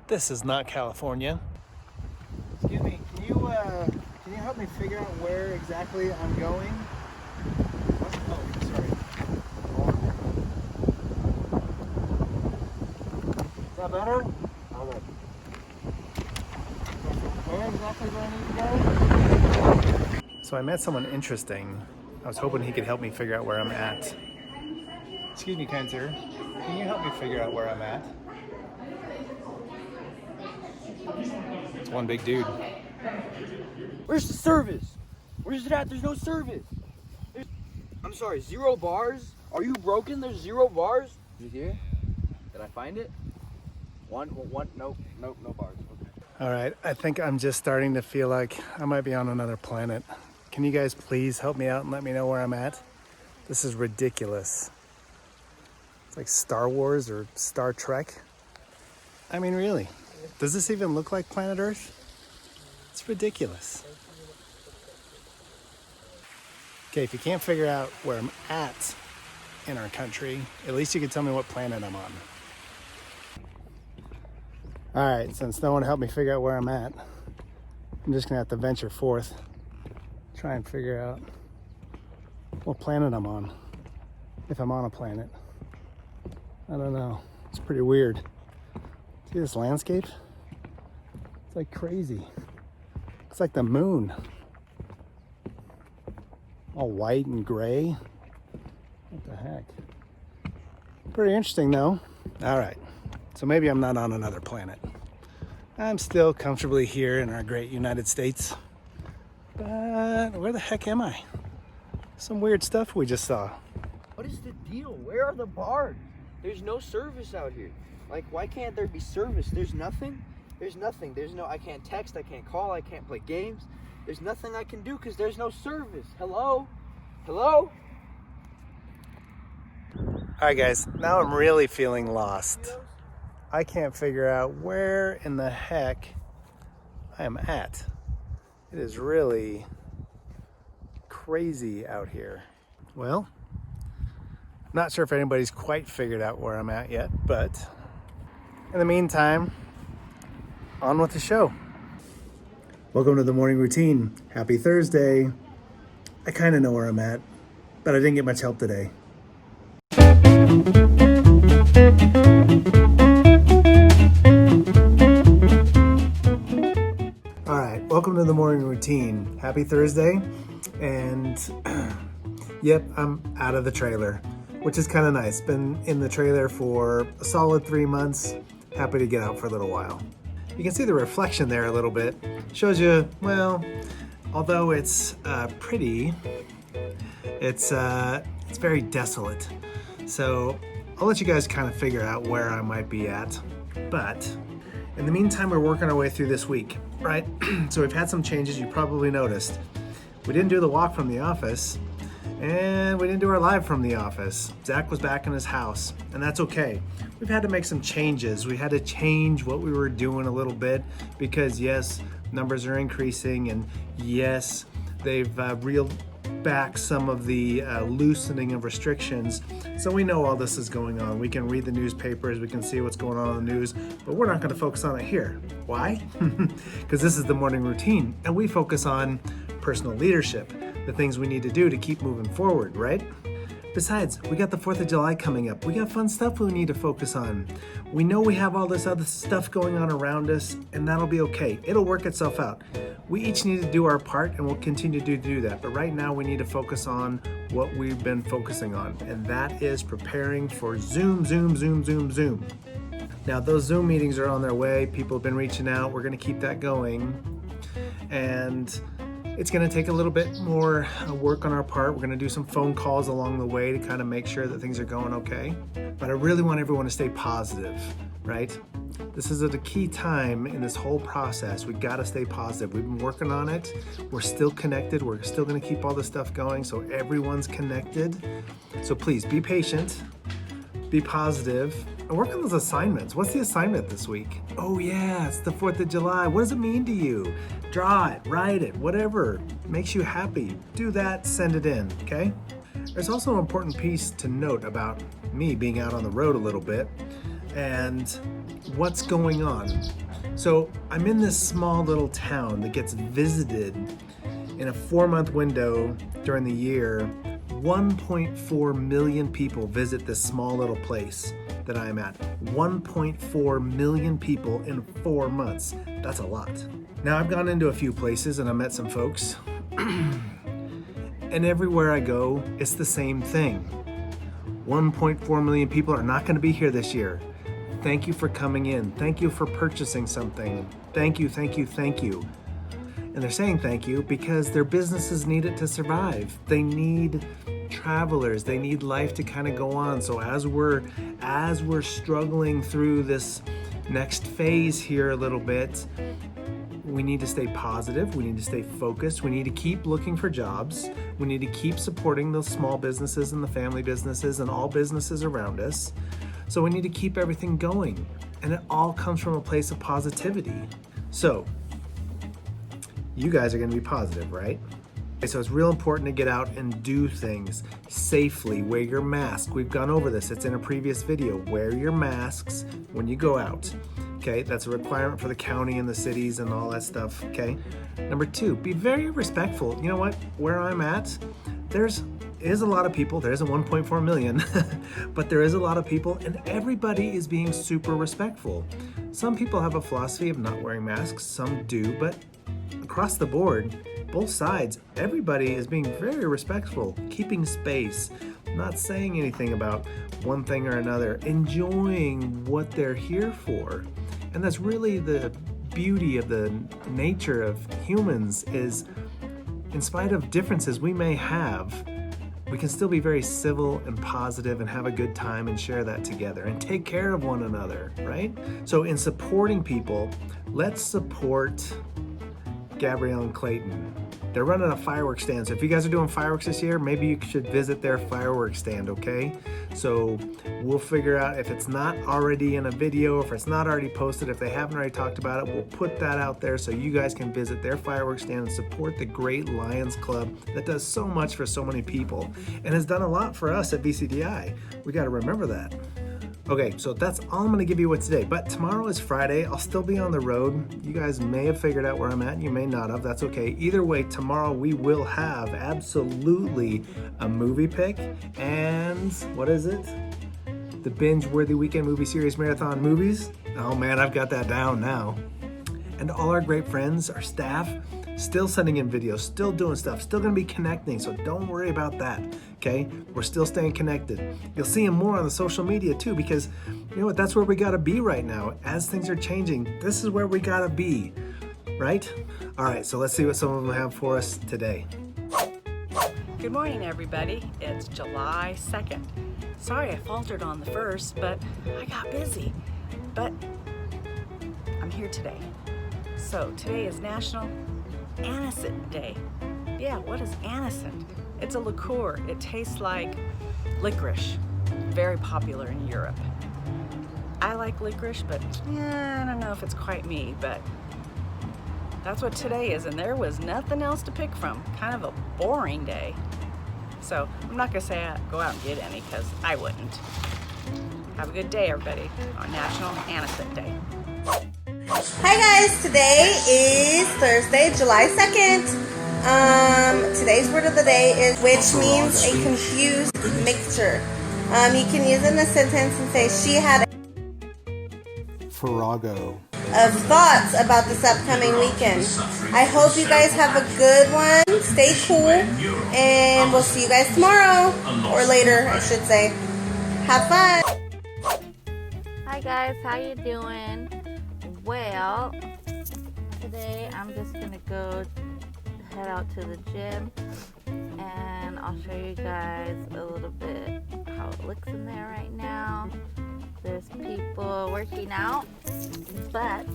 This is not California. Excuse me, can you help me figure out where exactly I'm going? Oh, sorry. Is that better? Okay. Where exactly do I need to go? So I met someone interesting. I was hoping he could help me figure out where I'm at. Excuse me, kind sir. Can you help me figure out where I'm at? It's one big dude. Where's the service? Where's it at? There's no service. I'm sorry, 0 bars? Are you broken? There's 0 bars? Is it here? Did I find it? One, nope, no bars. Okay. All right, I think I'm just starting to feel like I might be on another planet. Can you guys please help me out and let me know where I'm at? This is ridiculous. It's like Star Wars or Star Trek. I mean, really, does this even look like planet Earth? It's ridiculous. Okay, if you can't figure out where I'm at in our country, at least you can tell me what planet I'm on. All right, since no one helped me figure out where I'm at, I'm just gonna have to venture forth, try and figure out what planet I'm on, if I'm on a planet. I don't know, it's pretty weird. See this landscape? It's like crazy. It's like the moon. All white and gray. What the heck? Pretty interesting though. All right, so maybe I'm not on another planet. I'm still comfortably here in our great United States. But where the heck am I? Some weird stuff we just saw. What is the deal? Where are the bars? There's no service out here. Like, why can't there be service? There's nothing. There's nothing. I can't text, I can't call, I can't play games. There's nothing I can do because there's no service. Hello? Hello? All right, guys, now I'm really feeling lost. I can't figure out where in the heck I am at. It is really crazy out here. Well, I'm not sure if anybody's quite figured out where I'm at yet, but in the meantime, on with the show. Welcome to the morning routine. Happy Thursday. I kind of know where I'm at, but I didn't get much help today. All right, welcome to the morning routine. Happy Thursday. And yep, I'm out of the trailer, which is kind of nice. Been in the trailer for a solid 3 months. Happy to get out for a little while. You can see the reflection there a little bit. Shows you, well, although it's pretty, it's very desolate. So I'll let you guys kind of figure out where I might be at. But in the meantime, we're working our way through this week, right? So we've had some changes you probably noticed. We didn't do the walk from the office, and we didn't do our live from the office. Zach was back in his house, and that's okay. We've had to make some changes. We had to change what we were doing a little bit because yes, numbers are increasing, and yes, they've reeled back some of the loosening of restrictions. So we know all this is going on. We can read the newspapers, we can see what's going on in the news, but we're not going to focus on it here. Why? Because this is the morning routine, and we focus on personal leadership, the things we need to do to keep moving forward, right? Besides, we got the 4th of July coming up. We got fun stuff we need to focus on. We know we have all this other stuff going on around us, and that'll be okay. It'll work itself out. We each need to do our part, and we'll continue to do that. But right now, we need to focus on what we've been focusing on, and that is preparing for Zoom. Now, those Zoom meetings are on their way. People have been reaching out. We're going to keep that going. And it's going to take a little bit more work on our part. We're going to do some phone calls along the way to kind of make sure that things are going okay. But I really want everyone to stay positive, right? This is at a key time in this whole process. We got to stay positive. We've been working on it. We're still connected. We're still going to keep all this stuff going so everyone's connected. So please be patient, be positive, and work on those assignments. What's the assignment this week? Oh yeah, it's the 4th of July. What does it mean to you? Draw it, write it, whatever makes you happy. Do that, send it in, okay? There's also an important piece to note about me being out on the road a little bit, and what's going on. So I'm in this small little town that gets visited in a 4-month window during the year. 1.4 million people visit this small little place that I am at. 1.4 million people in 4 months. That's a lot. Now I've gone into a few places and I met some folks. And everywhere I go, it's the same thing. 1.4 million people are not going to be here this year. Thank you for coming in. Thank you for purchasing something. Thank you, thank you, thank you. And they're saying thank you because their businesses need it to survive. They need travelers. They need life to kind of go on. So as we're struggling through this next phase here a little bit, we need to stay positive. We need to stay focused. We need to keep looking for jobs. We need to keep supporting those small businesses and the family businesses and all businesses around us. So we need to keep everything going. And it all comes from a place of positivity. So you guys are going to be positive, right? Okay, so it's real important to get out and do things safely. Wear your mask. We've gone over this. It's in a previous video. Wear your masks when you go out. Okay, that's a requirement for the county and the cities and all that stuff, okay? Number 2, be very respectful. You know what? Where I'm at, there is a lot of people. There isn't 1.4 million, but there is a lot of people, and everybody is being super respectful. Some people have a philosophy of not wearing masks. Some do, but across the board, both sides, everybody is being very respectful, keeping space, not saying anything about one thing or another, enjoying what they're here for. And that's really the beauty of the nature of humans is, in spite of differences we may have, we can still be very civil and positive and have a good time and share that together and take care of one another, right? So in supporting people, let's support Gabrielle and Clayton. They're running a fireworks stand. So if you guys are doing fireworks this year, maybe you should visit their fireworks stand, okay? So we'll figure out if it's not already in a video, if it's not already posted, if they haven't already talked about it, we'll put that out there so you guys can visit their fireworks stand and support the great Lions Club that does so much for so many people and has done a lot for us at BCDI. We got to remember that. Okay, so that's all I'm going to give you with today. But tomorrow is Friday. I'll still be on the road. You guys may have figured out where I'm at. You may not have. That's okay. Either way, tomorrow we will have absolutely a movie pick. And what is it? The binge-worthy weekend movie series marathon movies. Oh man, I've got that down now. And all our great friends, our staff, still sending in videos, still doing stuff, still going to be connecting. So don't worry about that. Okay, we're still staying connected. You'll see them more on the social media too, because you know what, that's where we gotta be right now. As things are changing, this is where we gotta be, right? All right, so let's see what some of them have for us today. Good morning, everybody. It's July 2nd. Sorry I faltered on the 1st, but I got busy. But I'm here today. So today is National Anisette Day. Yeah, what is anisette? It's a liqueur. It tastes like licorice. Very popular in Europe. I like licorice, but I don't know if it's quite me, but that's what today is, and there was nothing else to pick from. Kind of a boring day. So I'm not gonna say go out and get any, because I wouldn't. Have a good day, everybody, on National Anisette Day. Hi guys, today is Thursday, July 2nd. Today's word of the day is which means a confused mixture. You can use it in a sentence and say she had Farrago. of thoughts about this upcoming weekend. I hope you guys have a good one. Stay cool, and we'll see you guys tomorrow, or later, I should say. Have fun. Hi guys, how you doing? Well, today I'm just gonna go head out to the gym and I'll show you guys a little bit how it looks in there right now. There's people working out, but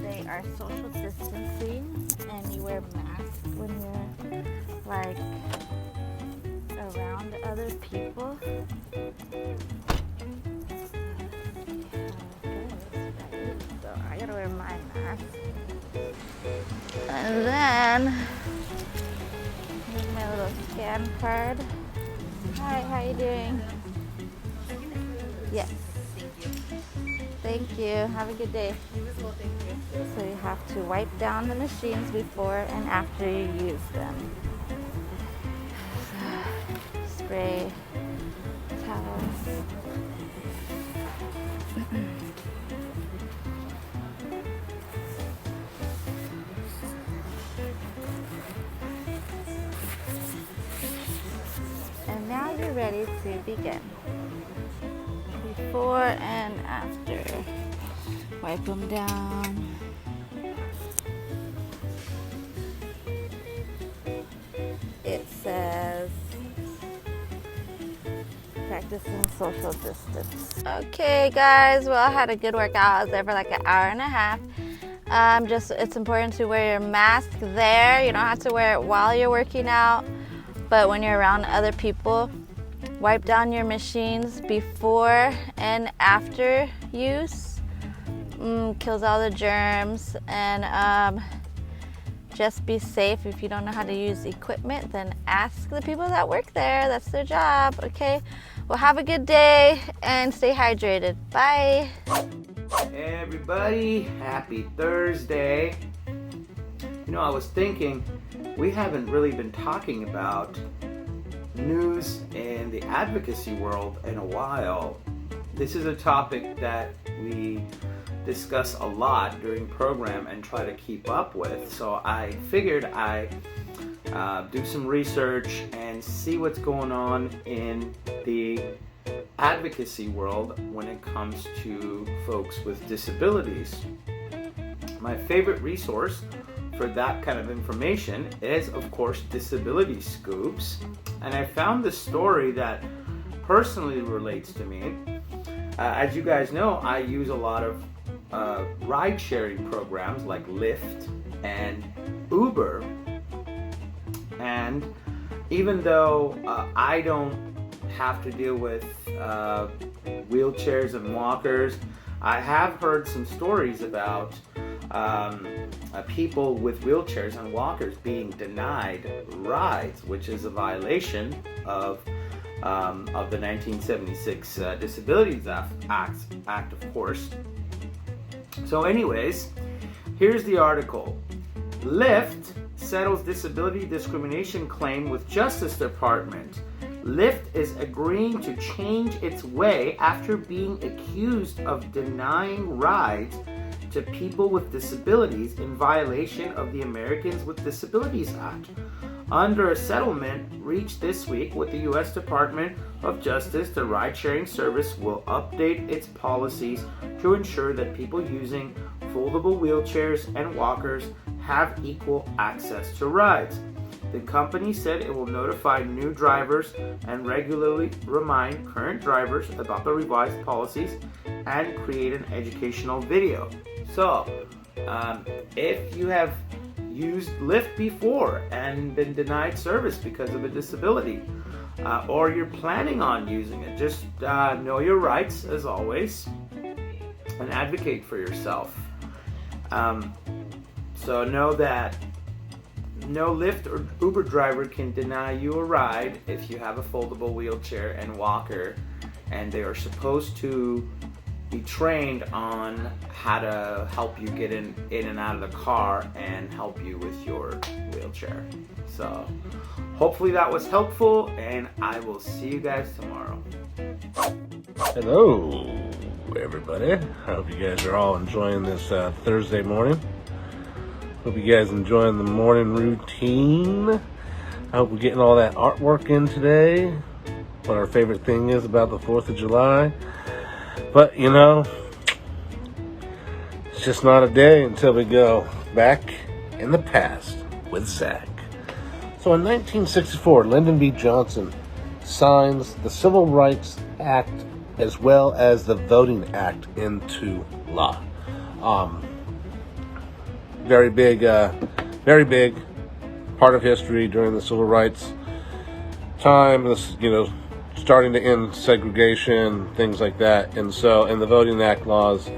they are social distancing and you wear masks when you're like around other people. So I gotta wear my mask. And then here's my little scan card. Hi, how you doing? Yes. Thank you. Have a good day. You as well, thank you. So you have to wipe down the machines before and after you use them. So, spray towels. And now you're ready to begin. Before and after. Wipe them down. It says practicing social distance. Okay guys, well I had a good workout. I was there for like an hour and a half. It's important to wear your mask there. You don't have to wear it while you're working out, but when you're around other people, wipe down your machines before and after use. Kills all the germs, and just be safe. If you don't know how to use equipment, then ask the people that work there. That's their job, okay? Well, have a good day and stay hydrated. Bye. Hey everybody, happy Thursday. You know, I was thinking, we haven't really been talking about news in the advocacy world in a while. This is a topic that we discuss a lot during program and try to keep up with. So I figured I'd do some research and see what's going on in the advocacy world when it comes to folks with disabilities. My favorite resource for that kind of information is, of course, Disability Scoops. And I found this story that personally relates to me. As you guys know, I use a lot of ride-sharing programs like Lyft and Uber. And even though I don't have to deal with wheelchairs and walkers, I have heard some stories about people with wheelchairs and walkers being denied rides, which is a violation of the 1976 Disabilities Act, of course. So anyways, here's the article. Lyft settles disability discrimination claim with Justice Department. Lyft is agreeing to change its way after being accused of denying rides to people with disabilities in violation of the Americans with Disabilities Act. Under a settlement reached this week with the U.S. Department of Justice, the ride-sharing service will update its policies to ensure that people using foldable wheelchairs and walkers have equal access to rides. The company said it will notify new drivers and regularly remind current drivers about the revised policies and create an educational video. So, if you have used Lyft before and been denied service because of a disability, or you're planning on using it, just know your rights as always and advocate for yourself. So know that no Lyft or Uber driver can deny you a ride if you have a foldable wheelchair and walker, and they are supposed to be trained on how to help you get in and out of the car and help you with your wheelchair. So hopefully that was helpful, and I will see you guys tomorrow. Hello everybody, I hope you guys are all enjoying this Thursday morning. Hope you guys enjoying the morning routine. I hope we're getting all that artwork in today, what our favorite thing is about the 4th of July. But you know, it's just not a day until we go back in the past with Zach. So in 1964, Lyndon B. Johnson signs the Civil Rights Act as well as the Voting Act into law. Very big part of history during the Civil Rights time. This, starting to end segregation, things like that. And the Voting Act laws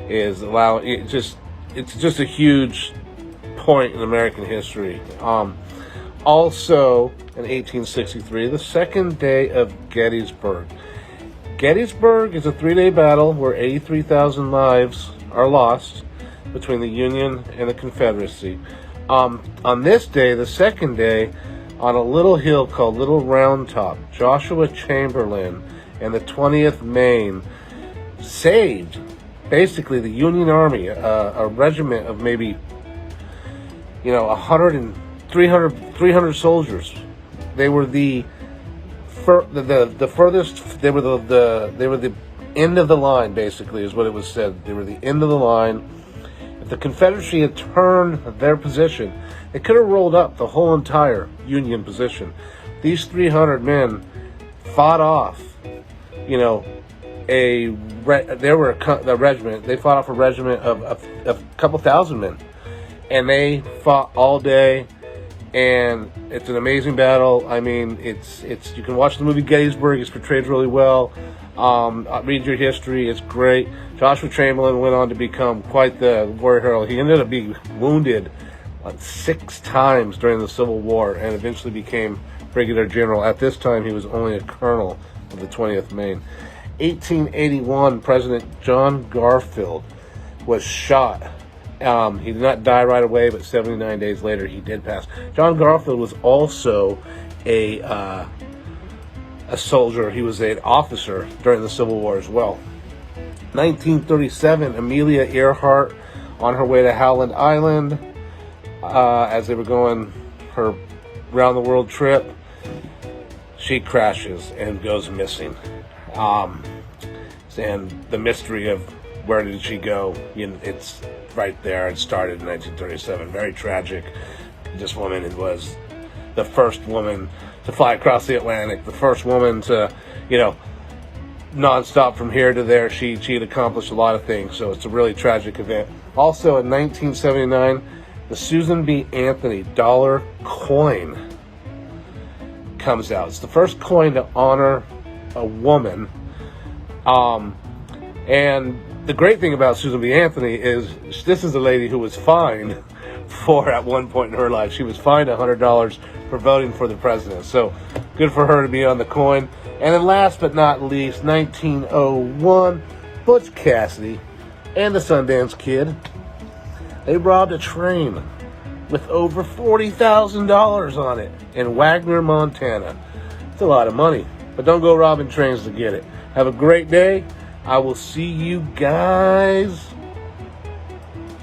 is it's just a huge point in American history. Also in 1863, the second day of Gettysburg. Gettysburg is a 3-day battle where 83,000 lives are lost between the Union and the Confederacy. On this day, the second day, on a little hill called Little Round Top, Joshua Chamberlain and the 20th Maine saved basically the Union Army, a regiment of maybe 100 and 300 soldiers. They were the furthest. They were the end of the line, basically, is what it was said. They were the end of the line. If the Confederacy had turned their position, they could have rolled up the whole entire Union position. These 300 men fought off, a regiment. They fought off a regiment of a couple thousand men, and they fought all day. And it's an amazing battle. I mean, it's you can watch the movie Gettysburg. It's portrayed really well. Read your history. It's great. Joshua Chamberlain went on to become quite the war hero. He ended up being wounded 6 times during the Civil War and eventually became brigadier general. At this time, he was only a colonel of the 20th Maine. 1881, President John Garfield was shot. He did not die right away, but 79 days later he did pass. John Garfield was also a soldier. He was an officer during the Civil War as well. 1937, Amelia Earhart, on her way to Howland Island, as they were going her round-the-world trip, she crashes and goes missing. And the mystery of where did she go, it's right there. It started in 1937. Very tragic. This woman was the first woman to fly across the Atlantic, the first woman to, nonstop from here to there. She had accomplished a lot of things, so it's a really tragic event. Also, in 1979, the Susan B. Anthony dollar coin comes out. It's the first coin to honor a woman. And the great thing about Susan B. Anthony is this is a lady who was fined at one point in her life. She was fined $100 for voting for the president. So good for her to be on the coin. And then last but not least, 1901, Butch Cassidy and the Sundance Kid, they robbed a train with over $40,000 on it in Wagner, Montana. It's a lot of money, but don't go robbing trains to get it. Have a great day. I will see you guys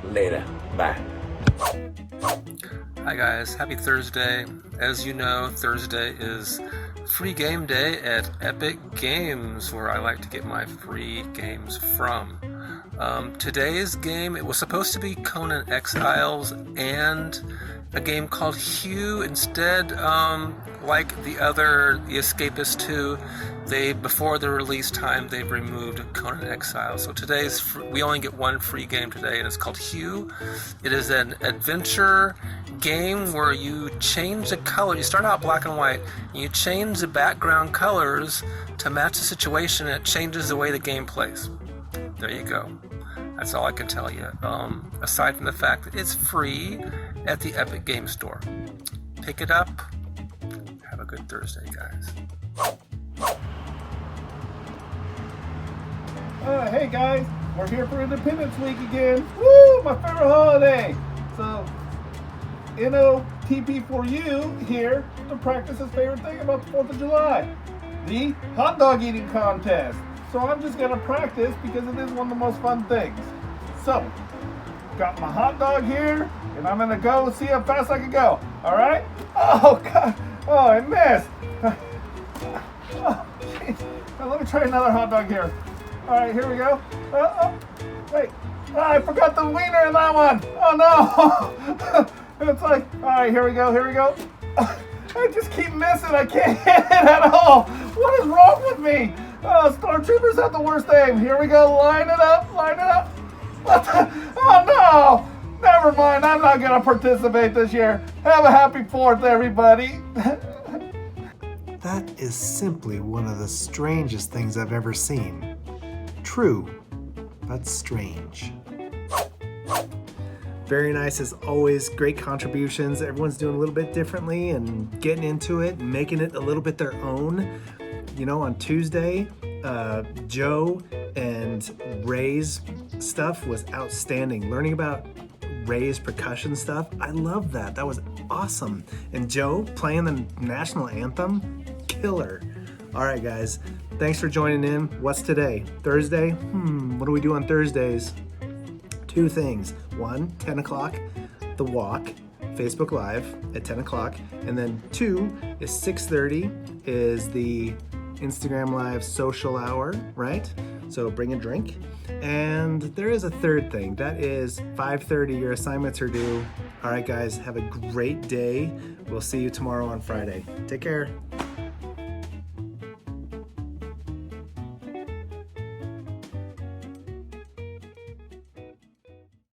later. Bye. Hi guys, happy Thursday. As you know, Thursday is free game day at Epic Games, where I like to get my free games from. Today's game, it was supposed to be Conan Exiles and a game called Hue. Instead, like the Escapist 2, before the release time, they've removed Conan Exiles. So we only get one free game today, and it's called Hue. It is an adventure game where you change the color. You start out black and white, and you change the background colors to match the situation, and it changes the way the game plays. There you go. That's all I can tell you. Aside from the fact that it's free at the Epic Game Store. Pick it up. Have a good Thursday, guys. Hey guys, we're here for Independence Week again. Woo, my favorite holiday. So, Eps.44 here to practice his favorite thing about the 4th of July, the hot dog eating contest. So I'm just gonna practice because it is one of the most fun things. So, got my hot dog here, and I'm gonna go see how fast I can go. All right? Oh God! Oh, I missed. Oh, geez. Now, let me try another hot dog here. All right, here we go. Wait. Oh, I forgot the wiener in that one. Oh no! It's like, all right, here we go. I just keep missing. I can't hit it at all. What is wrong with me? Oh, Stormtroopers have the worst aim. Here we go. Line it up. What the? Oh no! Never mind. I'm not gonna participate this year. Have a happy 4th, everybody. That is simply one of the strangest things I've ever seen. True, but strange. Very nice as always, great contributions. Everyone's doing a little bit differently and getting into it and making it a little bit their own. On Tuesday, Joe and Ray's stuff was outstanding. Learning about Ray's percussion stuff, I love that. That was awesome. And Joe playing the national anthem, killer. All right, guys, thanks for joining in. What's today? Thursday? What do we do on Thursdays? 2 things. 1, 10 o'clock, The Walk, Facebook Live at 10 o'clock. And then 2 is 6:30 is the Instagram Live social hour, right? So bring a drink. And there is a 3rd thing. That is 5:30. Your assignments are due. All right, guys, have a great day. We'll see you tomorrow on Friday. Take care.